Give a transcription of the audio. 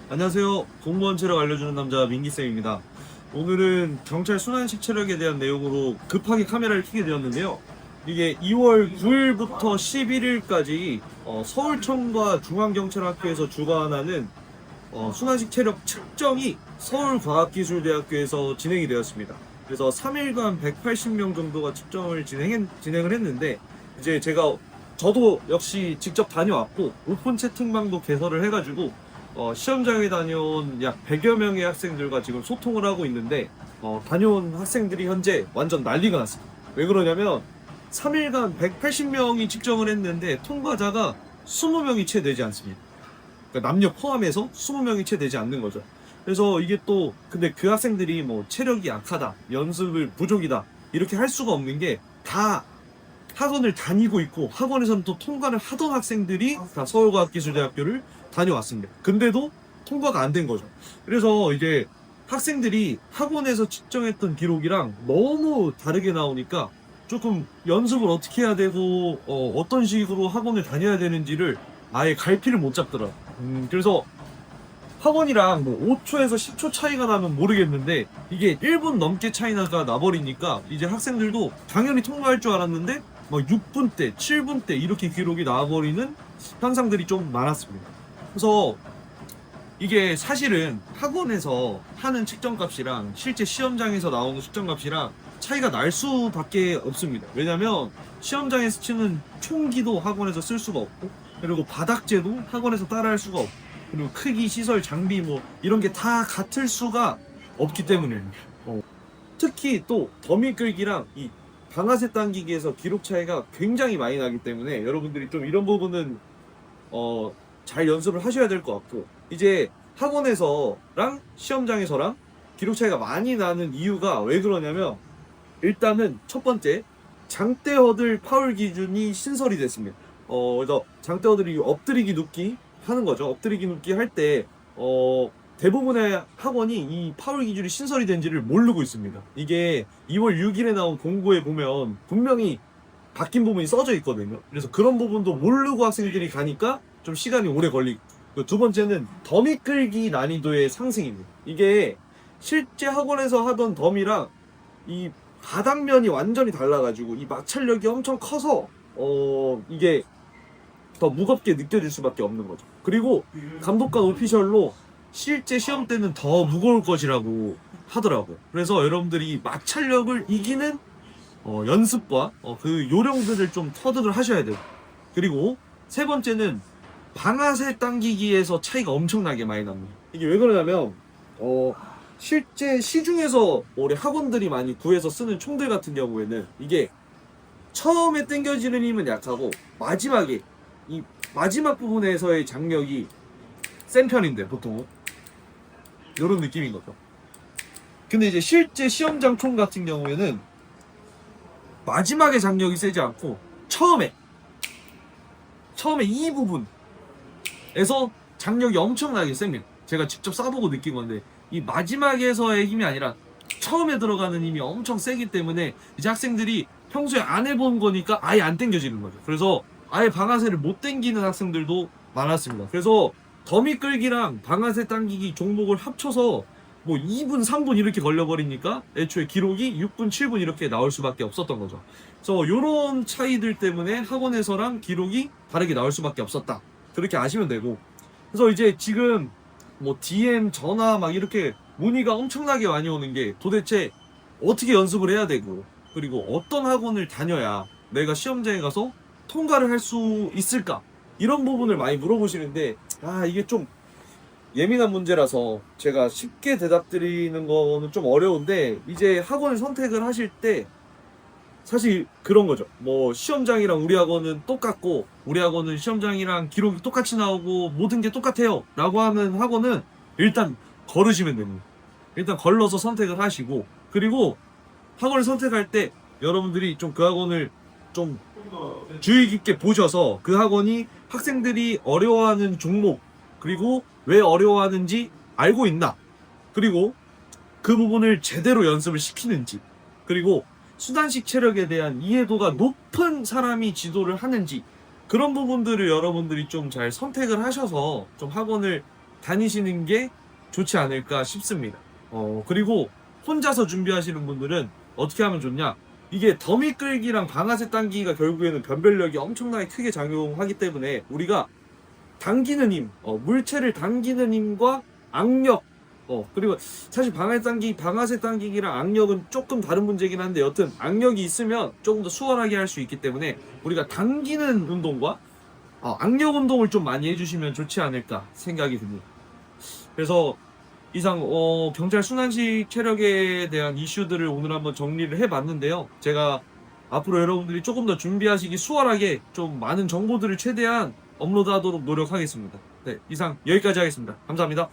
안녕하세요. 공무원 체력 알려주는 남자 민기쌤입니다. 오늘은 경찰 순환식 체력에 대한 내용으로 급하게 카메라를 켜게 되었는데요. 이게 2월 9일부터 11일까지 서울청과 중앙경찰학교에서 주관하는 순환식 체력 측정이 서울과학기술대학교에서 진행이 되었습니다. 그래서 3일간 180명 정도가 측정을 진행을 했는데, 이제 저도 역시 직접 다녀왔고 오픈 채팅방도 개설을 해가지고 시험장에 다녀온 약 100여 명의 학생들과 지금 소통을 하고 있는데, 다녀온 학생들이 현재 완전 난리가 났습니다. 왜 그러냐면 3일간 180명이 측정을 했는데 통과자가 20명이 채 되지 않습니다. 그러니까 남녀 포함해서 20명이 채 되지 않는 거죠. 그래서 이게 또 근데 그 학생들이 뭐 체력이 약하다, 연습을 부족이다 이렇게 할 수가 없는 게, 다 학원을 다니고 있고 학원에서는 또 통과를 하던 학생들이 다 서울과학기술대학교를 다녀왔습니다. 근데도 통과가 안 된 거죠. 그래서 이제 학생들이 학원에서 측정했던 기록이랑 너무 다르게 나오니까 조금 연습을 어떻게 해야 되고 어떤 식으로 학원을 다녀야 되는지를 아예 갈피를 못 잡더라. 그래서 학원이랑 뭐 5초에서 10초 차이가 나면 모르겠는데 이게 1분 넘게 차이가 나버리니까 이제 학생들도 당연히 통과할 줄 알았는데 뭐 6분대, 7분대 이렇게 기록이 나와버리는 현상들이 좀 많았습니다. 그래서 이게 사실은 학원에서 하는 측정값이랑 실제 시험장에서 나오는 측정값이랑 차이가 날 수밖에 없습니다. 왜냐면 시험장에서 치는 총기도 학원에서 쓸 수가 없고, 그리고 바닥재도 학원에서 따라할 수가 없고, 그리고 크기, 시설, 장비 뭐 이런 게 다 같을 수가 없기 때문입니다. 특히 또 더미 끌기랑 이 방아쇠 당기기에서 기록 차이가 굉장히 많이 나기 때문에 여러분들이 좀 이런 부분은 잘 연습을 하셔야 될 것 같고, 이제 학원에서랑 시험장에서랑 기록 차이가 많이 나는 이유가 왜 그러냐면, 일단은 첫 번째, 장대 허들 파울 기준이 신설이 됐습니다. 그래서 장대 허들이 엎드리기 눕기 하는 거죠. 엎드리기 눕기 할 때 대부분의 학원이 이 파울 기준이 신설이 된지를 모르고 있습니다. 이게 2월 6일에 나온 공고에 보면 분명히 바뀐 부분이 써져 있거든요. 그래서 그런 부분도 모르고 학생들이 가니까 좀 시간이 오래 걸리고, 두 번째는 더미 끌기 난이도의 상승입니다. 이게 실제 학원에서 하던 더미랑 이 바닥면이 완전히 달라가지고 이 마찰력이 엄청 커서 이게 더 무겁게 느껴질 수밖에 없는 거죠. 그리고 감독관 오피셜로 실제 시험 때는 더 무거울 것이라고 하더라고요. 그래서 여러분들이 마찰력을 이기는 연습과 그 요령들을 좀 터득을 하셔야 돼요. 그리고 세 번째는 방아쇠 당기기에서 차이가 엄청나게 많이 납니다. 이게 왜 그러냐면 실제 시중에서 우리 학원들이 많이 구해서 쓰는 총들 같은 경우에는 이게 처음에 당겨지는 힘은 약하고 마지막에 이 마지막 부분에서의 장력이 센 편인데 보통은 이런 느낌인 거죠. 근데 이제 실제 시험장 총 같은 경우에는 마지막에 장력이 세지 않고 처음에 이 부분에서 장력이 엄청나게 셉니다. 제가 직접 쏴보고 느낀 건데, 이 마지막에서의 힘이 아니라 처음에 들어가는 힘이 엄청 세기 때문에 이제 학생들이 평소에 안 해본 거니까 아예 안 당겨지는 거죠. 그래서 아예 방아쇠를 못 당기는 학생들도 많았습니다. 그래서 더미 끌기랑 방아쇠 당기기 종목을 합쳐서 뭐 2분, 3분 이렇게 걸려버리니까 애초에 기록이 6분, 7분 이렇게 나올 수밖에 없었던 거죠. 그래서 이런 차이들 때문에 학원에서랑 기록이 다르게 나올 수밖에 없었다. 그렇게 아시면 되고, 그래서 이제 지금 뭐 DM, 전화 막 이렇게 문의가 엄청나게 많이 오는 게 도대체 어떻게 연습을 해야 되고, 그리고 어떤 학원을 다녀야 내가 시험장에 가서 통과를 할 수 있을까? 이런 부분을 많이 물어보시는데, 이게 좀 예민한 문제라서 제가 쉽게 대답드리는 거는 좀 어려운데, 이제 학원을 선택을 하실 때 사실 그런 거죠. 뭐 시험장이랑 우리 학원은 똑같고, 우리 학원은 시험장이랑 기록이 똑같이 나오고 모든 게 똑같아요 라고 하는 학원은 일단 걸으시면 됩니다. 일단 걸러서 선택을 하시고, 그리고 학원을 선택할 때 여러분들이 좀 그 학원을 좀 주의 깊게 보셔서 그 학원이 학생들이 어려워하는 종목, 그리고 왜 어려워하는지 알고 있나, 그리고 그 부분을 제대로 연습을 시키는지, 그리고 수단식 체력에 대한 이해도가 높은 사람이 지도를 하는지, 그런 부분들을 여러분들이 좀 잘 선택을 하셔서 좀 학원을 다니시는 게 좋지 않을까 싶습니다. 그리고 혼자서 준비하시는 분들은 어떻게 하면 좋냐? 이게 더미 끌기랑 방아쇠 당기기가 결국에는 변별력이 엄청나게 크게 작용하기 때문에 우리가 당기는 힘, 물체를 당기는 힘과 악력, 그리고 사실 방아쇠 당기기랑 악력은 조금 다른 문제긴 한데 여튼 악력이 있으면 조금 더 수월하게 할 수 있기 때문에 우리가 당기는 운동과 악력 운동을 좀 많이 해주시면 좋지 않을까 생각이 듭니다. 그래서 이상 경찰 순환식 체력에 대한 이슈들을 오늘 한번 정리를 해봤는데요. 제가 앞으로 여러분들이 조금 더 준비하시기 수월하게 좀 많은 정보들을 최대한 업로드하도록 노력하겠습니다. 네, 이상 여기까지 하겠습니다. 감사합니다.